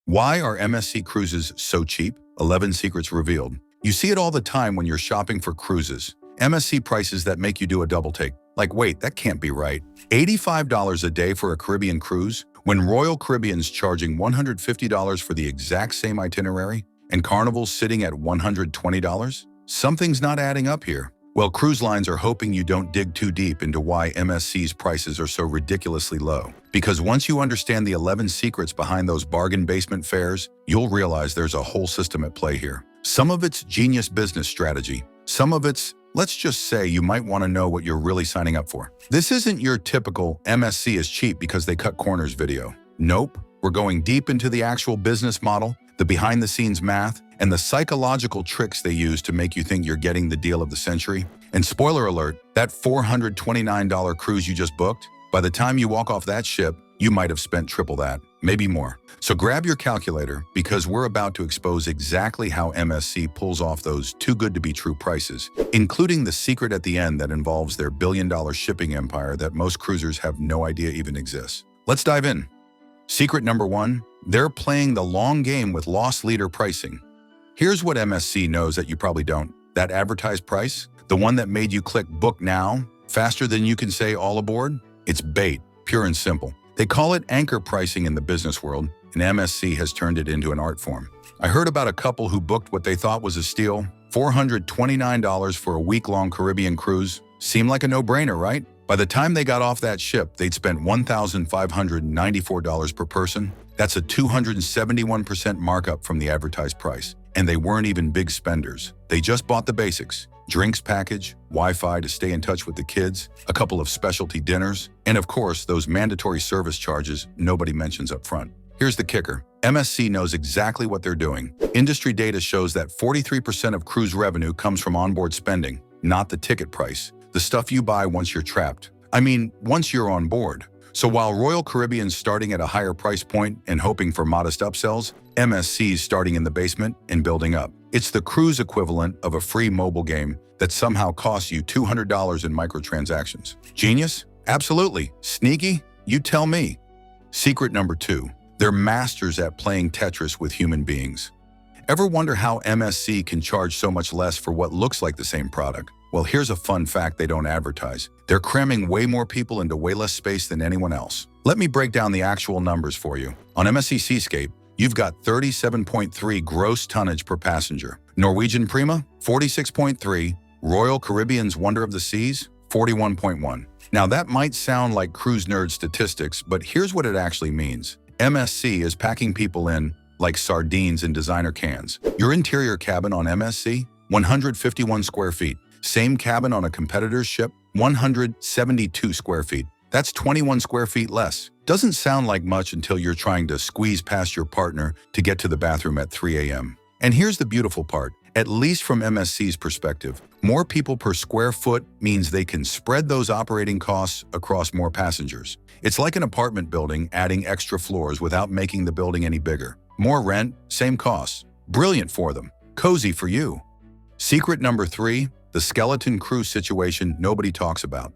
Why are MSC Cruises so cheap? 11 secrets revealed. You see it all the time when you're shopping for cruises. MSC prices that make you do a double take. Like, wait, that can't be right. $85 a day for a Caribbean cruise, when Royal Caribbean's charging $150 for the exact same itinerary, and Carnival's sitting at $120? Something's not adding up here. Well, cruise lines are hoping you don't dig too deep into why MSC's prices are so ridiculously low. Because once you understand the 11 secrets behind those bargain basement fares, you'll realize there's a whole system at play here. Some of it's genius business strategy. Some of it's, let's just say, you might want to know what you're really signing up for. This isn't your typical MSC is cheap because they cut corners video. Nope, we're going deep into the actual business model, the behind-the-scenes math, and the psychological tricks they use to make you think you're getting the deal of the century. And spoiler alert, that $429 cruise you just booked, by the time you walk off that ship, you might have spent triple that, maybe more. So grab your calculator, because we're about to expose exactly how MSC pulls off those too-good-to-be-true prices, including the secret at the end that involves their billion-dollar shipping empire that most cruisers have no idea even exists. Let's dive in. Secret number 1, they're playing the long game with loss leader pricing. Here's what MSC knows that you probably don't. That advertised price, the one that made you click book now, faster than you can say all aboard, it's bait, pure and simple. They call it anchor pricing in the business world, and MSC has turned it into an art form. I heard about a couple who booked what they thought was a steal, $429 for a week-long Caribbean cruise. Seemed like a no-brainer, right? By the time they got off that ship, they'd spent $1,594 per person. That's a 271% markup from the advertised price. And they weren't even big spenders. They just bought the basics. Drinks package, Wi-Fi to stay in touch with the kids, a couple of specialty dinners, and of course, those mandatory service charges nobody mentions up front. Here's the kicker. MSC knows exactly what they're doing. Industry data shows that 43% of cruise revenue comes from onboard spending, not the ticket price, the stuff you buy once you're trapped. I mean, once you're on board. So while Royal Caribbean's starting at a higher price point and hoping for modest upsells, MSC's starting in the basement and building up. It's the cruise equivalent of a free mobile game that somehow costs you $200 in microtransactions. Genius? Absolutely. Sneaky? You tell me. Secret number 2. They're masters at playing Tetris with human beings. Ever wonder how MSC can charge so much less for what looks like the same product? Well, here's a fun fact they don't advertise. They're cramming way more people into way less space than anyone else. Let me break down the actual numbers for you. On MSC Seascape, you've got 37.3 gross tonnage per passenger. Norwegian Prima, 46.3. Royal Caribbean's Wonder of the Seas, 41.1. Now that might sound like cruise nerd statistics, but here's what it actually means. MSC is packing people in like sardines in designer cans. Your interior cabin on MSC, 151 square feet. Same cabin on a competitor's ship, 172 square feet. That's 21 square feet less. Doesn't sound like much until you're trying to squeeze past your partner to get to the bathroom at 3 a.m. And here's the beautiful part. At least from MSC's perspective, more people per square foot means they can spread those operating costs across more passengers. It's like an apartment building adding extra floors without making the building any bigger. More rent, same costs. Brilliant for them. Cozy for you. Secret number 3, the skeleton crew situation nobody talks about.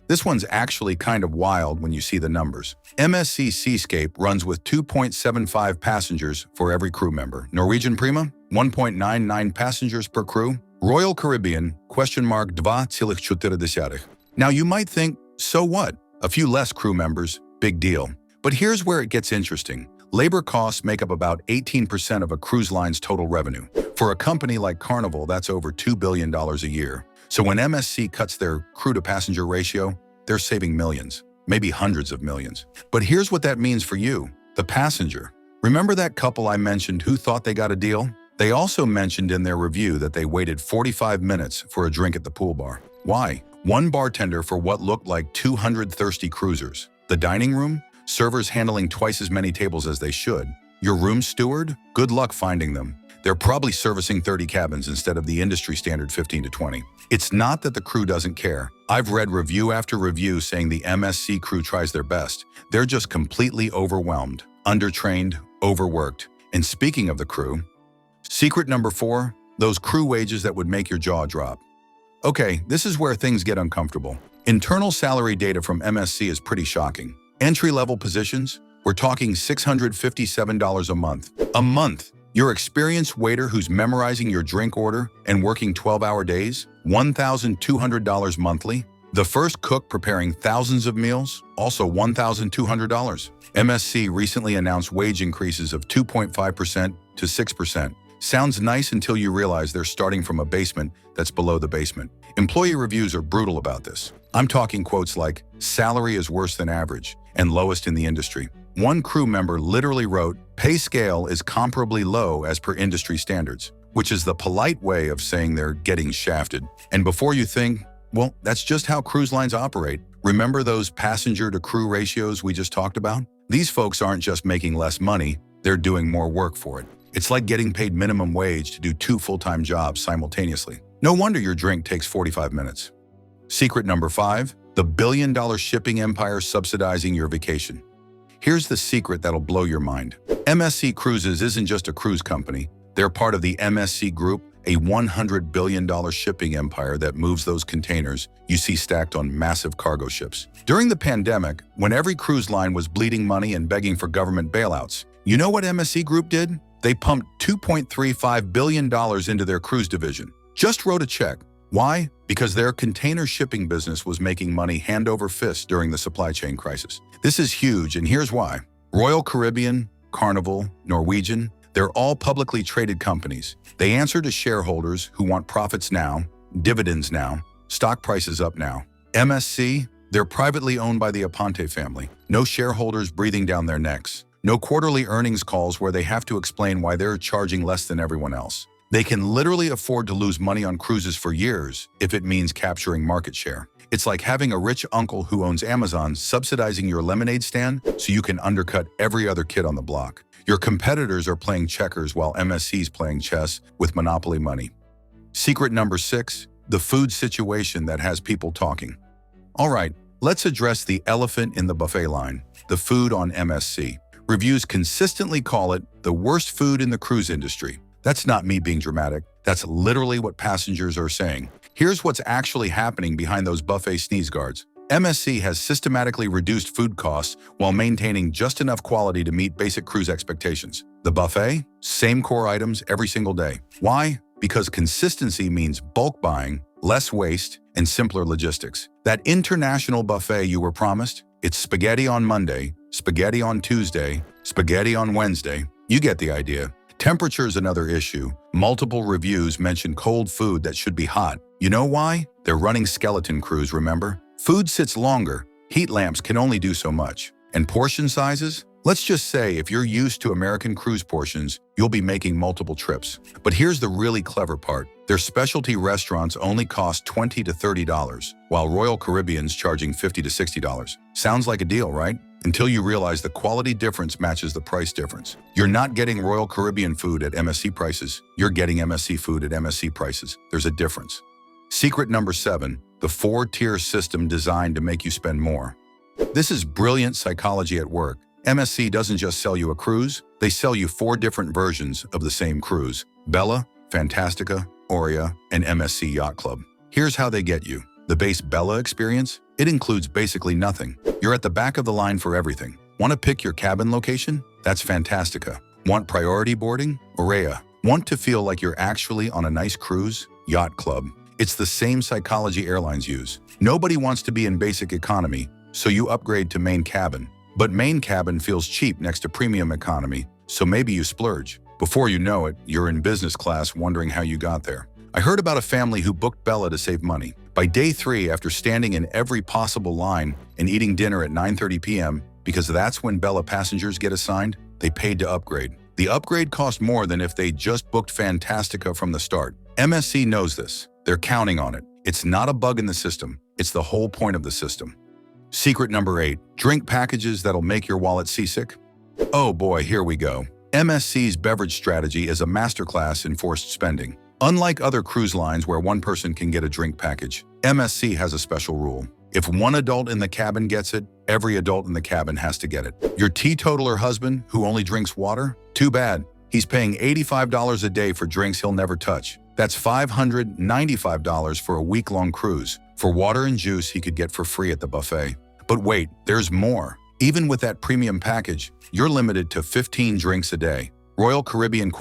This one's actually kind of wild when you see the numbers. MSC Seascape runs with 2.75 passengers for every crew member. Norwegian Prima, 1.99 passengers per crew. Royal Caribbean, $2,4. Now you might think, so what? A few less crew members, big deal. But here's where it gets interesting. Labor costs make up about 18% of a cruise line's total revenue. For a company like Carnival, that's over $2 billion a year. So when MSC cuts their crew-to-passenger ratio, they're saving millions, maybe hundreds of millions. But here's what that means for you, the passenger. Remember that couple I mentioned who thought they got a deal? They also mentioned in their review that they waited 45 minutes for a drink at the pool bar. Why? One bartender for what looked like 200 thirsty cruisers. The dining room? Servers handling twice as many tables as they should. Your room steward? Good luck finding them. They're probably servicing 30 cabins instead of the industry standard 15 to 20. It's not that the crew doesn't care. I've read review after review saying the MSC crew tries their best. They're just completely overwhelmed, undertrained, overworked. And speaking of the crew, secret number 4, those crew wages that would make your jaw drop. Okay, this is where things get uncomfortable. Internal salary data from MSC is pretty shocking. Entry-level positions, We're talking $657 a month. A month! Your experienced waiter who's memorizing your drink order and working 12-hour days? $1,200 monthly. The first cook preparing thousands of meals? Also $1,200. MSC recently announced wage increases of 2.5% to 6%. Sounds nice until you realize they're starting from a basement that's below the basement. Employee reviews are brutal about this. I'm talking quotes like, "Salary is worse than average and lowest in the industry." One crew member literally wrote, "Pay scale is comparably low as per industry standards," which is the polite way of saying they're getting shafted. And before you think, well, that's just how cruise lines operate. Remember those passenger-to-crew ratios we just talked about? These folks aren't just making less money, they're doing more work for it. It's like getting paid minimum wage to do 2 full-time jobs simultaneously. No wonder your drink takes 45 minutes. Secret number 5, the billion-dollar shipping empire subsidizing your vacation. Here's the secret that'll blow your mind. MSC Cruises isn't just a cruise company. They're part of the MSC Group, a $100 billion shipping empire that moves those containers you see stacked on massive cargo ships. During the pandemic, when every cruise line was bleeding money and begging for government bailouts, you know what MSC Group did? They pumped $2.35 billion into their cruise division. Just wrote a check. Why? Because their container shipping business was making money hand over fist during the supply chain crisis. This is huge, and here's why. Royal Caribbean, Carnival, Norwegian, they're all publicly traded companies. They answer to shareholders who want profits now, dividends now, stock prices up now. MSC, they're privately owned by the Aponte family. No shareholders breathing down their necks. No quarterly earnings calls where they have to explain why they're charging less than everyone else. They can literally afford to lose money on cruises for years if it means capturing market share. It's like having a rich uncle who owns Amazon subsidizing your lemonade stand so you can undercut every other kid on the block. Your competitors are playing checkers while MSC's playing chess with monopoly money. Secret number 6, the food situation that has people talking. All right, let's address the elephant in the buffet line, the food on MSC. Reviews consistently call it the worst food in the cruise industry. That's not me being dramatic. That's literally what passengers are saying. Here's what's actually happening behind those buffet sneeze guards. MSC has systematically reduced food costs while maintaining just enough quality to meet basic cruise expectations. The buffet? Same core items every single day. Why? Because consistency means bulk buying, less waste, and simpler logistics. That international buffet you were promised? It's spaghetti on Monday, spaghetti on Tuesday, spaghetti on Wednesday. You get the idea. Temperature's another issue. Multiple reviews mention cold food that should be hot. You know why? They're running skeleton crews, remember? Food sits longer. Heat lamps can only do so much. And portion sizes? Let's just say if you're used to American cruise portions, you'll be making multiple trips. But here's the really clever part. Their specialty restaurants only cost $20 to $30, while Royal Caribbean's charging $50 to $60. Sounds like a deal, right? Until you realize the quality difference matches the price difference. You're not getting Royal Caribbean food at MSC prices. You're getting MSC food at MSC prices. There's a difference. Secret number 7, the 4-tier system designed to make you spend more. This is brilliant psychology at work. MSC doesn't just sell you a cruise, they sell you 4 different versions of the same cruise: Bella, Fantastica, Aurea, and MSC Yacht Club. Here's how they get you. The base Bella experience? It includes basically nothing. You're at the back of the line for everything. Want to pick your cabin location? That's Fantastica. Want priority boarding? Aurea. Want to feel like you're actually on a nice cruise? Yacht Club. It's the same psychology airlines use. Nobody wants to be in basic economy, so you upgrade to main cabin. But main cabin feels cheap next to premium economy, so maybe you splurge. Before you know it, you're in business class wondering how you got there. I heard about a family who booked Bella to save money. By day 3, after standing in every possible line and eating dinner at 9:30 p.m., because that's when Bella passengers get assigned, they paid to upgrade. The upgrade cost more than if they just booked Fantastica from the start. MSC knows this. They're counting on it. It's not a bug in the system. It's the whole point of the system. Secret number 8, drink packages that'll make your wallet seasick. Oh boy, here we go. MSC's beverage strategy is a masterclass in forced spending. Unlike other cruise lines where one person can get a drink package, MSC has a special rule. If one adult in the cabin gets it, every adult in the cabin has to get it. Your teetotaler husband who only drinks water? Too bad. He's paying $85 a day for drinks he'll never touch. That's $595 for a week-long cruise. For water and juice he could get for free at the buffet. But wait, there's more. Even with that premium package, you're limited to 15 drinks a day. Royal Caribbean ?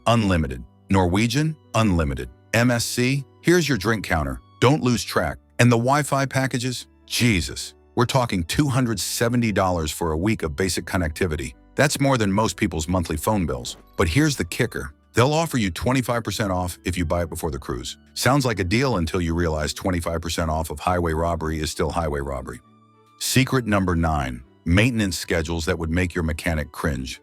Unlimited. Norwegian? Unlimited. MSC? Here's your drink counter. Don't lose track. And the Wi-Fi packages? Jesus. We're talking $270 for a week of basic connectivity. That's more than most people's monthly phone bills. But here's the kicker. They'll offer you 25% off if you buy it before the cruise. Sounds like a deal until you realize 25% off of highway robbery is still highway robbery. Secret number 9. Maintenance schedules that would make your mechanic cringe.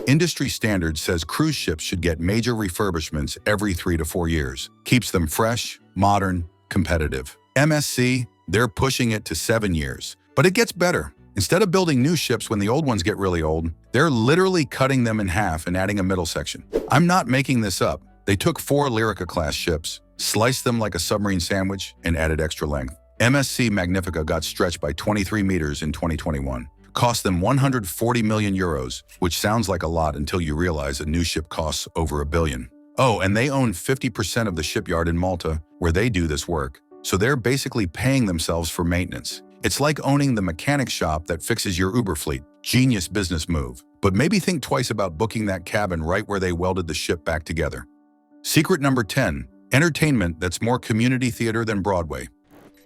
Industry standard says cruise ships should get major refurbishments every 3 to 4 years. Keeps them fresh, modern, competitive. MSC, they're pushing it to 7 years. But it gets better. Instead of building new ships when the old ones get really old, they're literally cutting them in half and adding a middle section. I'm not making this up. They took 4 Lyrica-class ships, sliced them like a submarine sandwich, and added extra length. MSC Magnifica got stretched by 23 meters in 2021. Cost them 140 million euros, which sounds like a lot until you realize a new ship costs over $1 billion. Oh, and they own 50% of the shipyard in Malta, where they do this work. So they're basically paying themselves for maintenance. It's like owning the mechanic shop that fixes your Uber fleet. Genius business move. But maybe think twice about booking that cabin right where they welded the ship back together. Secret number 10. Entertainment that's more community theater than Broadway.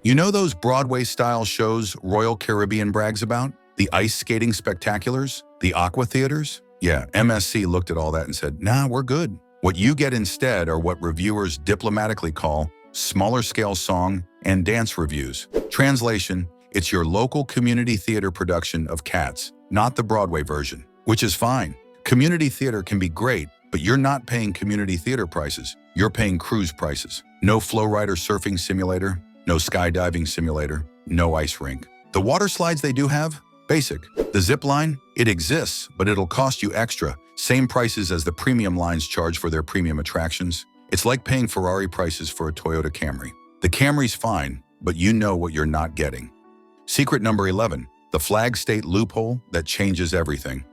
You know those Broadway-style shows Royal Caribbean brags about? The ice skating spectaculars? The aqua theaters? Yeah, MSC looked at all that and said, nah, we're good. What you get instead are what reviewers diplomatically call smaller-scale song and dance reviews. Translation, it's your local community theater production of Cats, not the Broadway version, which is fine. Community theater can be great, but you're not paying community theater prices. You're paying cruise prices. No flowrider surfing simulator, no skydiving simulator, no ice rink. The water slides they do have? Basic. The zip line? It exists, but it'll cost you extra. Same prices as the premium lines charge for their premium attractions. It's like paying Ferrari prices for a Toyota Camry. The Camry's fine, but you know what you're not getting. Secret number 11. The flag state loophole that changes everything.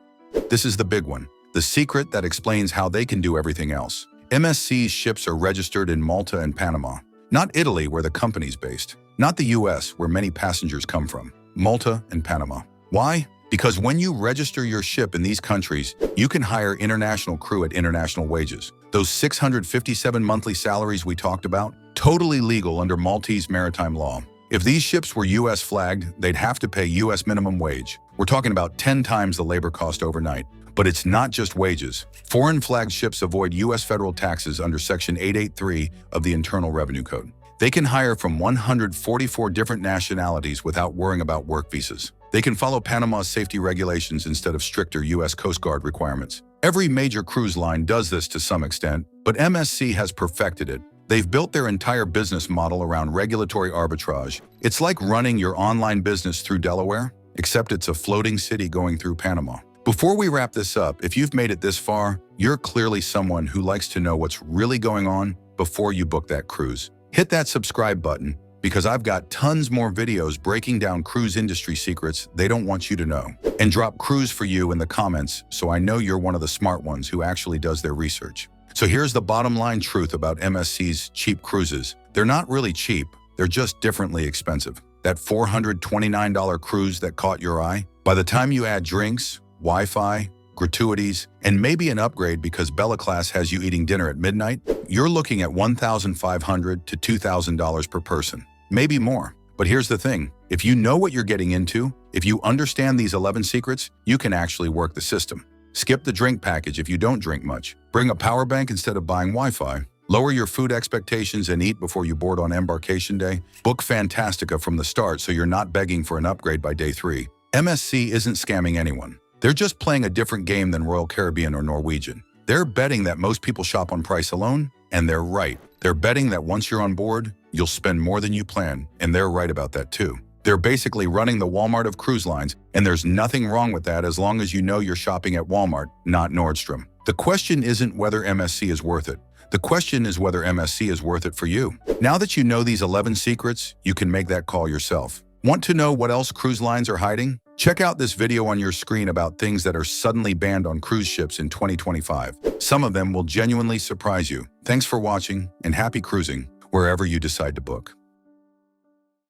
This is the big one. The secret that explains how they can do everything else. MSC's ships are registered in Malta and Panama. Not Italy, where the company's based. Not the US, where many passengers come from. Malta and Panama. Why? Because when you register your ship in these countries, you can hire international crew at international wages. Those 657 monthly salaries we talked about, totally legal under Maltese maritime law. If these ships were US flagged, they'd have to pay US minimum wage. We're talking about 10 times the labor cost overnight. But it's not just wages. Foreign flagged ships avoid US federal taxes under Section 883 of the Internal Revenue Code. They can hire from 144 different nationalities without worrying about work visas. They can follow Panama's safety regulations instead of stricter US Coast Guard requirements. Every major cruise line does this to some extent, but MSC has perfected it. They've built their entire business model around regulatory arbitrage. It's like running your online business through Delaware, except it's a floating city going through Panama. Before we wrap this up, if you've made it this far, you're clearly someone who likes to know what's really going on before you book that cruise. Hit that subscribe button, because I've got tons more videos breaking down cruise industry secrets they don't want you to know. And drop cruise for you in the comments so I know you're one of the smart ones who actually does their research. So here's the bottom line truth about MSC's cheap cruises. They're not really cheap, they're just differently expensive. That $429 cruise that caught your eye, by the time you add drinks, Wi-Fi, gratuities, and maybe an upgrade because Bella Class has you eating dinner at midnight, you're looking at $1,500 to $2,000 per person, maybe more. But here's the thing, if you know what you're getting into, if you understand these 11 secrets, you can actually work the system. Skip the drink package if you don't drink much. Bring a power bank instead of buying Wi-Fi. Lower your food expectations and eat before you board on embarkation day. Book Fantastica from the start so you're not begging for an upgrade by day 3. MSC isn't scamming anyone. They're just playing a different game than Royal Caribbean or Norwegian. They're betting that most people shop on price alone, and they're right. They're betting that once you're on board, you'll spend more than you plan, and they're right about that too. They're basically running the Walmart of cruise lines, and there's nothing wrong with that as long as you know you're shopping at Walmart, not Nordstrom. The question isn't whether MSC is worth it. The question is whether MSC is worth it for you. Now that you know these 11 secrets, you can make that call yourself. Want to know what else cruise lines are hiding? Check out this video on your screen about things that are suddenly banned on cruise ships in 2025. Some of them will genuinely surprise you. Thanks for watching, and happy cruising wherever you decide to book.